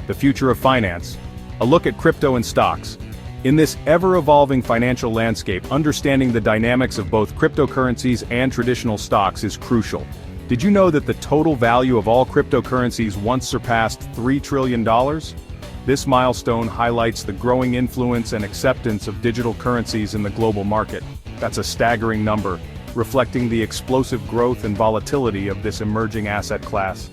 The future of finance. A look at crypto and stocks. In this ever-evolving financial landscape, understanding the dynamics of both cryptocurrencies and traditional stocks is crucial. Did you know that the total value of all cryptocurrencies once surpassed $3 trillion? This milestone highlights the growing influence and acceptance of digital currencies in the global market. That's a staggering number, reflecting the explosive growth and volatility of this emerging asset class.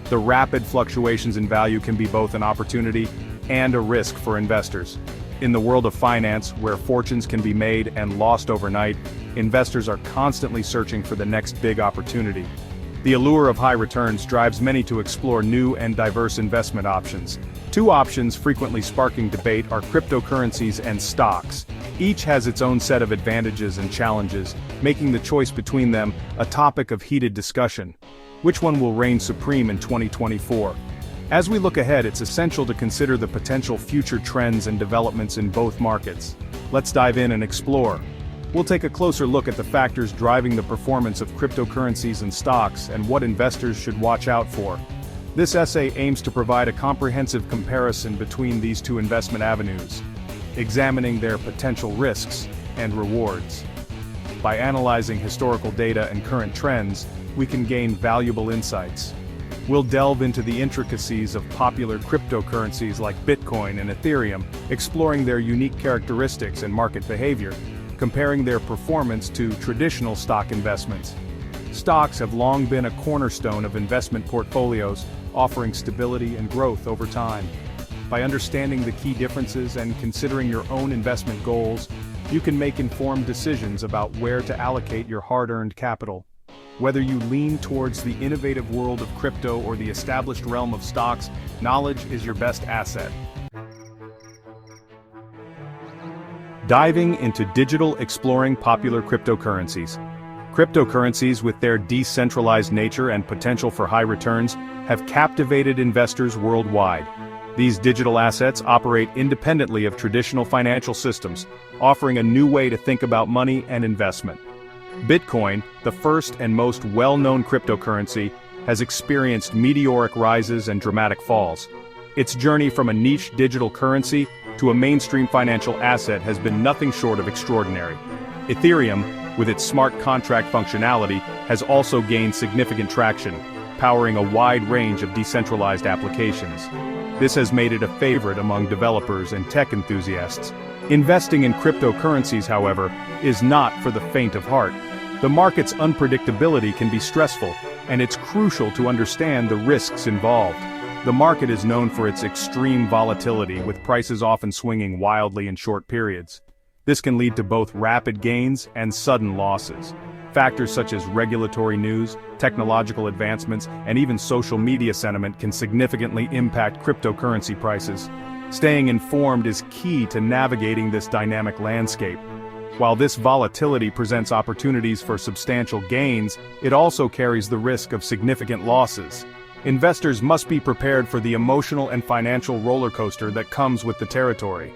The rapid fluctuations in value can be both an opportunity and a risk for investors. In the world of finance, where fortunes can be made and lost overnight, investors are constantly searching for the next big opportunity. The allure of high returns drives many to explore new and diverse investment options. Two options frequently sparking debate are cryptocurrencies and stocks. Each has its own set of advantages and challenges, making the choice between them a topic of heated discussion. Which one will reign supreme in 2024? As we look ahead, it's essential to consider the potential future trends and developments in both markets. Let's dive in and explore. We'll take a closer look at the factors driving the performance of cryptocurrencies and stocks and what investors should watch out for. This essay aims to provide a comprehensive comparison between these two investment avenues, examining their potential risks and rewards. By analyzing historical data and current trends, we can gain valuable insights. We'll delve into the intricacies of popular cryptocurrencies like Bitcoin and Ethereum, exploring their unique characteristics and market behavior, comparing their performance to traditional stock investments. Stocks have long been a cornerstone of investment portfolios, offering stability and growth over time. By understanding the key differences and considering your own investment goals, you can make informed decisions about where to allocate your hard-earned capital. Whether you lean towards the innovative world of crypto or the established realm of stocks, knowledge is your best asset. Diving into digital, exploring popular cryptocurrencies. Cryptocurrencies, with their decentralized nature and potential for high returns, have captivated investors worldwide. These digital assets operate independently of traditional financial systems, offering a new way to think about money and investment. Bitcoin, the first and most well-known cryptocurrency, has experienced meteoric rises and dramatic falls. Its journey from a niche digital currency to a mainstream financial asset has been nothing short of extraordinary. Ethereum, with its smart contract functionality, has also gained significant traction, powering a wide range of decentralized applications. This has made it a favorite among developers and tech enthusiasts. Investing in cryptocurrencies, however, is not for the faint of heart. The market's unpredictability can be stressful, and it's crucial to understand the risks involved. The market is known for its extreme volatility, with prices often swinging wildly in short periods. This can lead to both rapid gains and sudden losses. Factors such as regulatory news, technological advancements, and even social media sentiment can significantly impact cryptocurrency prices. Staying informed is key to navigating this dynamic landscape. While this volatility presents opportunities for substantial gains, it also carries the risk of significant losses. Investors must be prepared for the emotional and financial roller coaster that comes with the territory.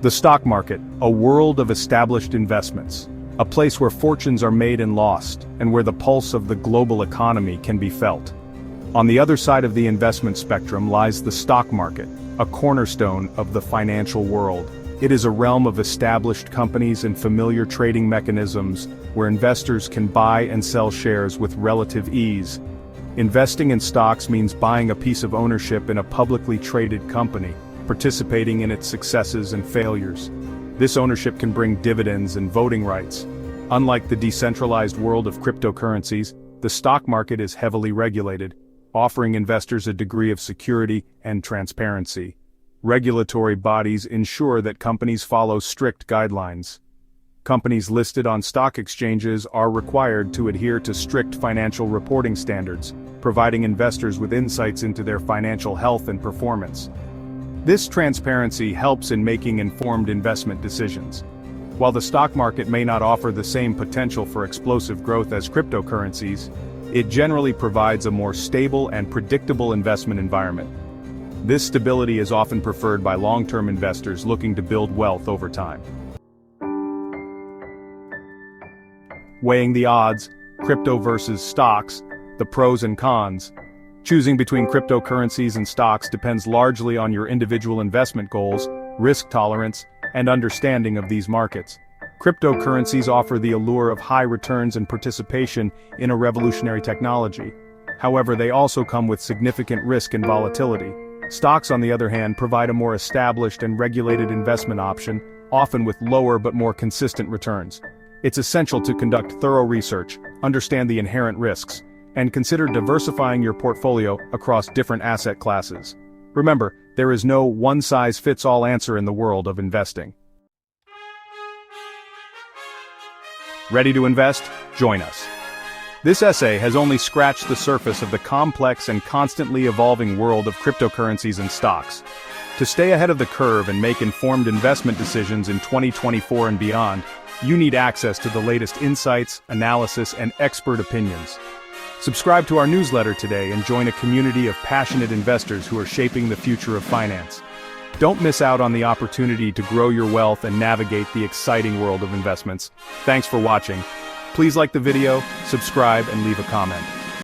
The stock market, a world of established investments. A place where fortunes are made and lost, and where the pulse of the global economy can be felt. On the other side of the investment spectrum lies the stock market, a cornerstone of the financial world. It is a realm of established companies and familiar trading mechanisms where investors can buy and sell shares with relative ease. Investing in stocks means buying a piece of ownership in a publicly traded company, participating in its successes and failures. This ownership can bring dividends and voting rights. Unlike the decentralized world of cryptocurrencies, the stock market is heavily regulated, offering investors a degree of security and transparency. Regulatory bodies ensure that companies follow strict guidelines. Companies listed on stock exchanges are required to adhere to strict financial reporting standards, providing investors with insights into their financial health and performance. This transparency helps in making informed investment decisions. While the stock market may not offer the same potential for explosive growth as cryptocurrencies, it generally provides a more stable and predictable investment environment. This stability is often preferred by long-term investors looking to build wealth over time. Weighing the odds, crypto versus stocks, the pros and cons. Choosing between cryptocurrencies and stocks depends largely on your individual investment goals, risk tolerance, and understanding of these markets. Cryptocurrencies offer the allure of high returns and participation in a revolutionary technology. However, they also come with significant risk and volatility. Stocks, on the other hand, provide a more established and regulated investment option, often with lower but more consistent returns. It's essential to conduct thorough research, understand the inherent risks, and consider diversifying your portfolio across different asset classes. Remember, there is no one-size-fits-all answer in the world of investing. Ready to invest? Join us. This essay has only scratched the surface of the complex and constantly evolving world of cryptocurrencies and stocks. To stay ahead of the curve and make informed investment decisions in 2024 and beyond, you need access to the latest insights, analysis, and expert opinions. Subscribe to our newsletter today and join a community of passionate investors who are shaping the future of finance. Don't miss out on the opportunity to grow your wealth and navigate the exciting world of investments. Thanks for watching. Please like the video, subscribe, and leave a comment.